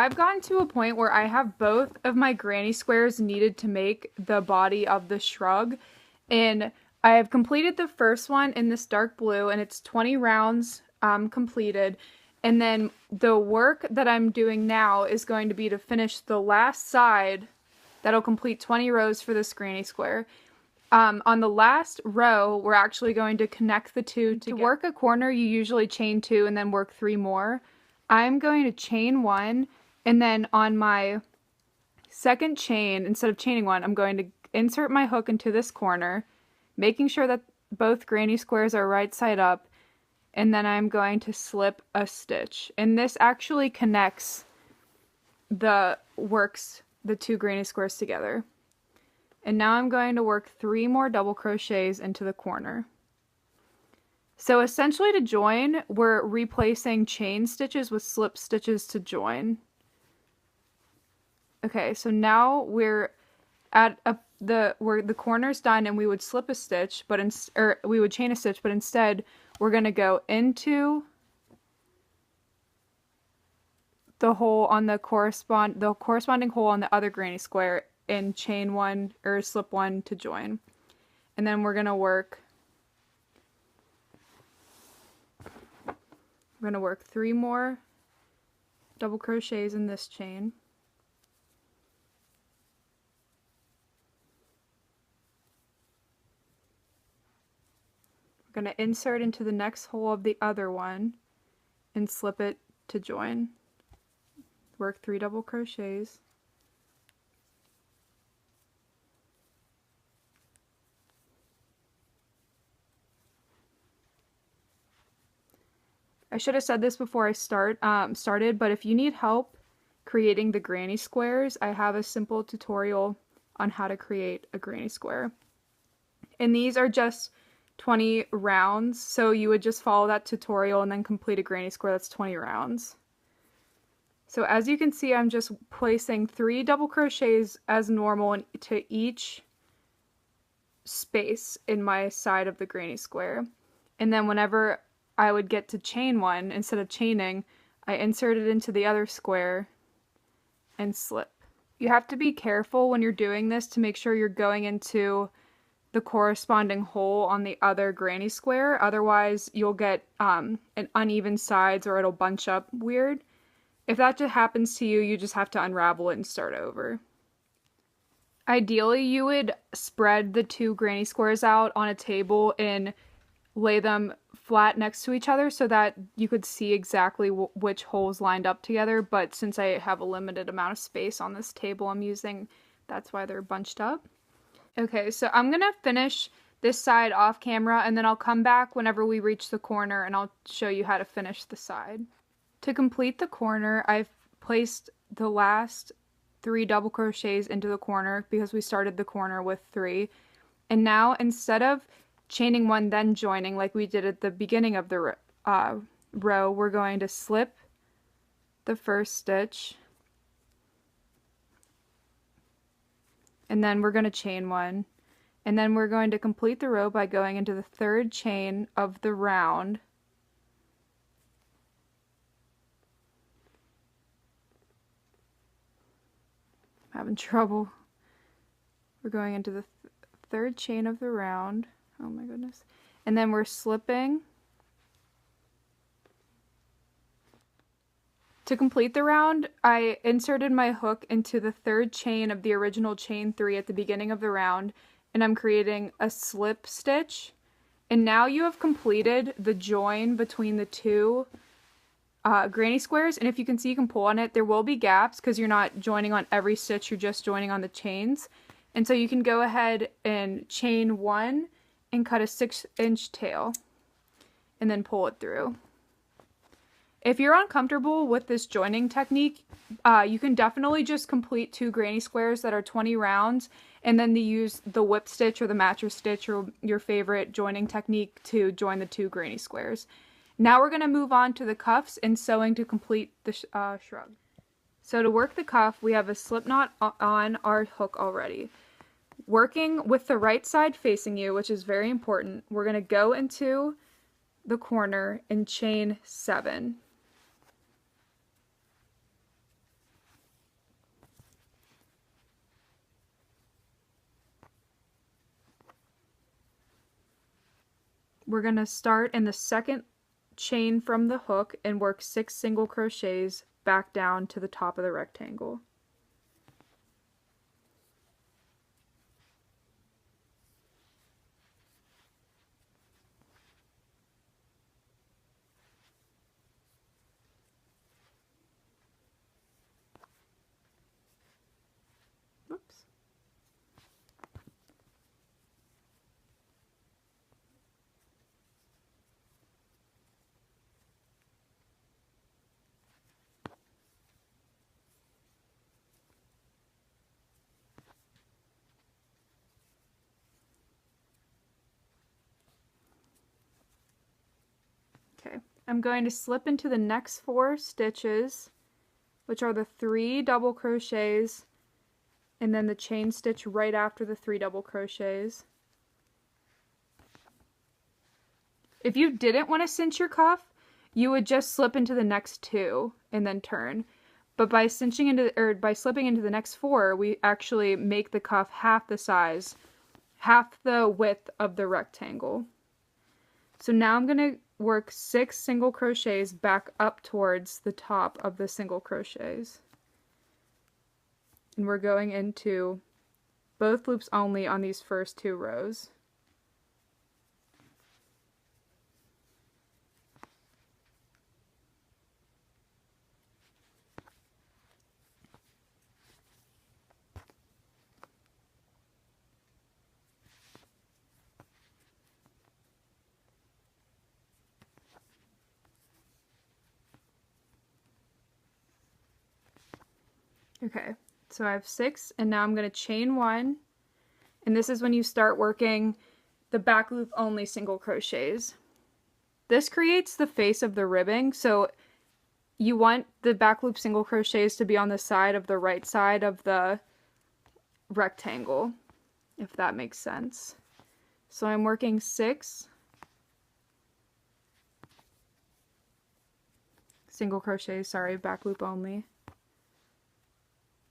I've gotten to a point where I have both of my granny squares needed to make the body of the shrug, and I have completed the first one in this dark blue, and it's 20 rounds completed. And then the work that I'm doing now is going to be to finish the last side. That'll complete 20 rows for this granny square. On the last row, we're actually going to connect the two together. To work a corner, you usually chain 2 and then work 3 more. I'm going to chain 1, and then on my second chain, instead of chaining 1, I'm going to insert my hook into this corner, making sure that both granny squares are right side up, and then I'm going to slip a stitch. And this actually connects the 2 granny squares together. And now I'm going to work 3 more double crochets into the corner. So essentially to join, we're replacing chain stitches with slip stitches to join. Okay, so now we're at where the corner's done, and we would slip a stitch, but we would chain a stitch, but instead we're going to go into the hole on the corresponding hole on the other granny square and chain 1 or slip 1 to join. And then we're going to work 3 more double crochets in this chain. We're going to insert into the next hole of the other one and slip it to join. Work 3 double crochets. I should have said this before I started, but if you need help creating the granny squares, I have a simple tutorial on how to create a granny square. And these are just 20 rounds, so you would just follow that tutorial and then complete a granny square that's 20 rounds. So as you can see, I'm just placing 3 double crochets as normal into each space in my side of the granny square. And then whenever I would get to chain 1, instead of chaining, I insert it into the other square and slip. You have to be careful when you're doing this to make sure you're going into the corresponding hole on the other granny square, otherwise you'll get an uneven sides or it'll bunch up weird. If that just happens to you, you just have to unravel it and start over. Ideally, you would spread the 2 granny squares out on a table and lay them flat next to each other so that you could see exactly which holes lined up together, but since I have a limited amount of space on this table I'm using, that's why they're bunched up. Okay, so I'm gonna finish this side off camera, and then I'll come back whenever we reach the corner and I'll show you how to finish the side. To complete the corner, I've placed the last 3 double crochets into the corner because we started the corner with 3. And now instead of chaining 1 then joining like we did at the beginning of the row, we're going to slip the first stitch, and then we're going to chain 1, and then we're going to complete the row by going into the 3rd chain of the round. I'm having trouble. We're going into the 3rd chain of the round. Oh my goodness. And then we're slipping. To complete the round, I inserted my hook into the 3rd chain of the original chain 3 at the beginning of the round, and I'm creating a slip stitch. And now you have completed the join between the 2 granny squares, and if you can see, you can pull on it. There will be gaps because you're not joining on every stitch, you're just joining on the chains. And so you can go ahead and chain 1 and cut a 6-inch tail and then pull it through. If you're uncomfortable with this joining technique, you can definitely just complete 2 granny squares that are 20 rounds and then use the whip stitch or the matcher stitch or your favorite joining technique to join the 2 granny squares. Now we're going to move on to the cuffs and sewing to complete the shrug. So to work the cuff, we have a slip knot on our hook already. Working with the right side facing you, which is very important, we're going to go into the corner and chain 7. we're going to start in the second chain from the hook and work 6 single crochets back down to the top of the rectangle. Whoops. Okay, I'm going to slip into the next 4 stitches, which are the 3 double crochets, and then the chain stitch right after the 3 double crochets. If you didn't want to cinch your cuff, you would just slip into the next 2 and then turn. But by slipping into the next 4, we actually make the cuff half the size, half the width of the rectangle. So now I'm going to work 6 single crochets back up towards the top of the single crochets. And we're going into both loops only on these first 2 rows. Okay, so I have 6, and now I'm going to chain 1, and this is when you start working the back loop only single crochets. This creates the face of the ribbing, so you want the back loop single crochets to be on the side of the right side of the rectangle, if that makes sense. So I'm working 6 single crochets, sorry, back loop only.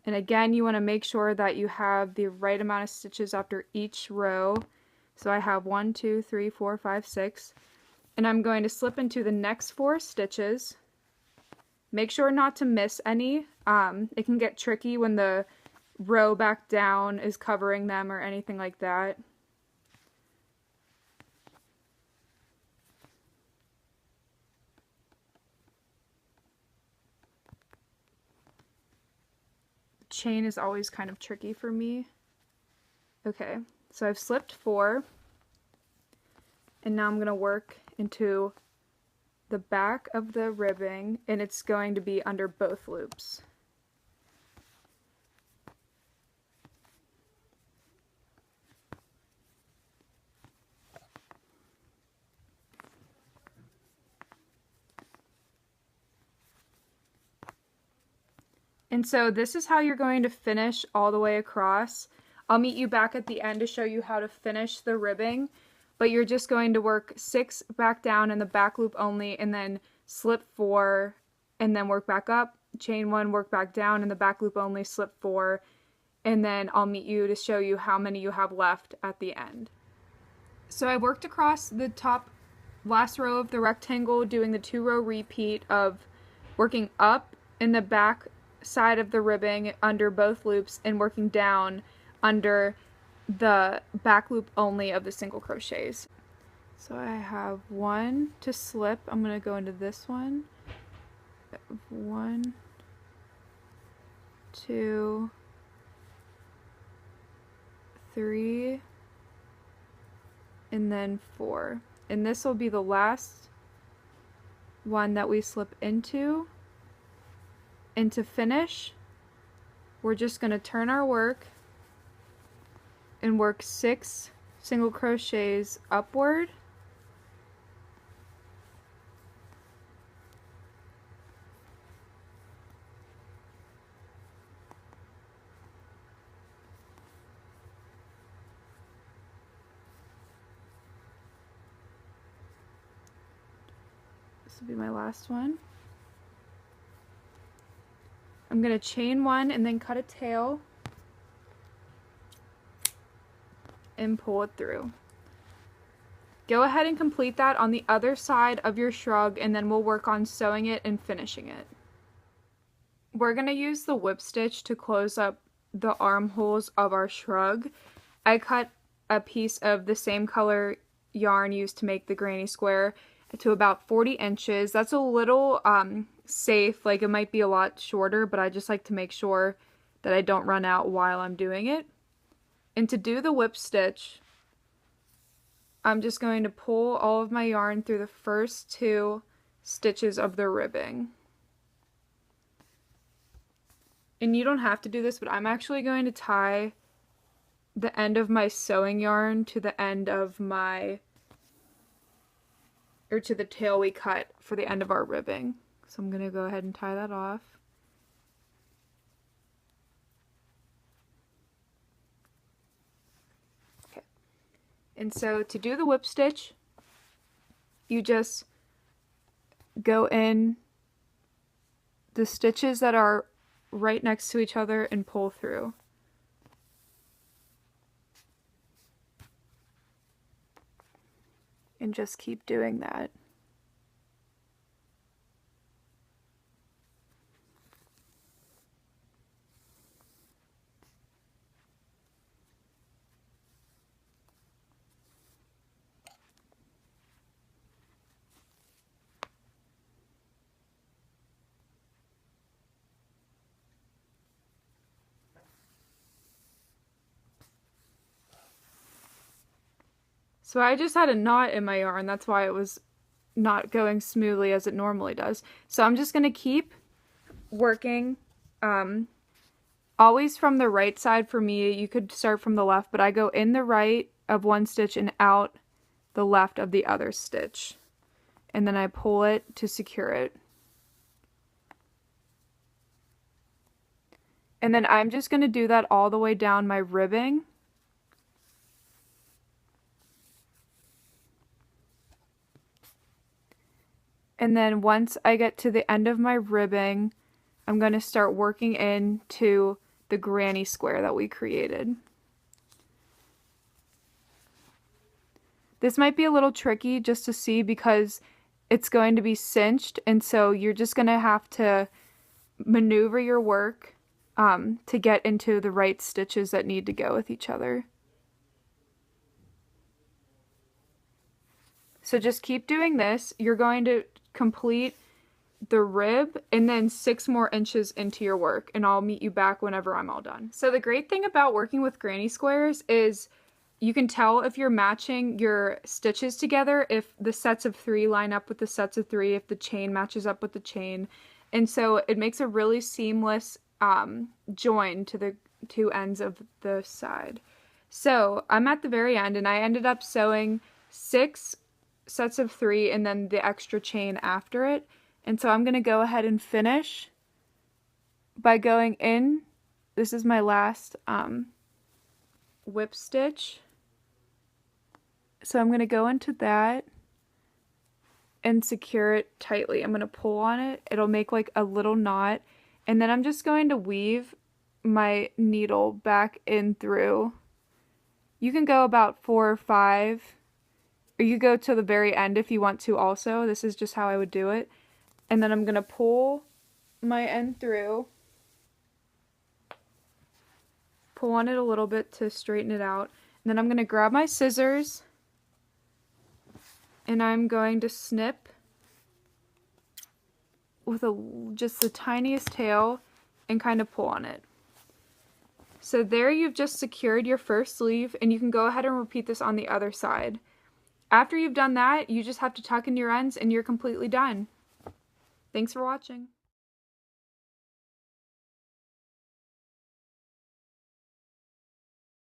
And again, you want to make sure that you have the right amount of stitches after each row. So I have 1, 2, 3, 4, 5, 6. And I'm going to slip into the next 4 stitches. Make sure not to miss any. It can get tricky when the row back down is covering them or anything like that. Chain is always kind of tricky for me. Okay, so I've slipped 4, and now I'm going to work into the back of the ribbing, and it's going to be under both loops. And so this is how you're going to finish all the way across. I'll meet you back at the end to show you how to finish the ribbing, but you're just going to work 6 back down in the back loop only, and then slip 4, and then work back up, chain 1, work back down in the back loop only, slip 4, and then I'll meet you to show you how many you have left at the end. So I worked across the top last row of the rectangle, doing the 2-row repeat of working up in the back side of the ribbing under both loops and working down under the back loop only of the single crochets. So I have 1 to slip. I'm going to go into this one. 1, 2, 3, and then 4. And this will be the last one that we slip into. And to finish, we're just going to turn our work and work 6 single crochets upward. This will be my last one. I'm going to chain 1 and then cut a tail and pull it through. Go ahead and complete that on the other side of your shrug, and then we'll work on sewing it and finishing it. We're going to use the whip stitch to close up the armholes of our shrug. I cut a piece of the same color yarn used to make the granny square to about 40 inches. That's a little safe, like it might be a lot shorter, but I just like to make sure that I don't run out while I'm doing it. And to do the whip stitch, I'm just going to pull all of my yarn through the first 2 stitches of the ribbing. And you don't have to do this, but I'm actually going to tie the end of my sewing yarn to the end of my, or to the tail we cut for the end of our ribbing. So I'm going to go ahead and tie that off. Okay. And so to do the whip stitch, you just go in the stitches that are right next to each other and pull through. And just keep doing that. So I just had a knot in my yarn, that's why it was not going smoothly as it normally does. So I'm just going to keep working, always from the right side for me. You could start from the left, but I go in the right of one stitch and out the left of the other stitch. And then I pull it to secure it. And then I'm just going to do that all the way down my ribbing. And then once I get to the end of my ribbing, I'm going to start working into the granny square that we created. This might be a little tricky just to see because it's going to be cinched, and so you're just going to have to maneuver your work to get into the right stitches that need to go with each other. So just keep doing this. You're going to complete the rib and then 6 more inches into your work, and I'll meet you back whenever I'm all done. So the great thing about working with granny squares is you can tell if you're matching your stitches together, if the sets of 3 line up with the sets of 3, if the chain matches up with the chain, and so it makes a really seamless join to the 2 ends of the side. So I'm at the very end, and I ended up sewing 6 sets of 3 and then the extra chain after it. And so I'm going to go ahead and finish by going in. This is my last whip stitch. So I'm going to go into that and secure it tightly. I'm going to pull on it. It'll make like a little knot. And then I'm just going to weave my needle back in through. You can go about 4 or 5. Or you go to the very end if you want to also. This is just how I would do it. And then I'm going to pull my end through. Pull on it a little bit to straighten it out. And then I'm going to grab my scissors. And I'm going to snip with just the tiniest tail and kind of pull on it. So there you've just secured your first sleeve, and you can go ahead and repeat this on the other side. After you've done that, you just have to tuck in your ends and you're completely done. Thanks for watching.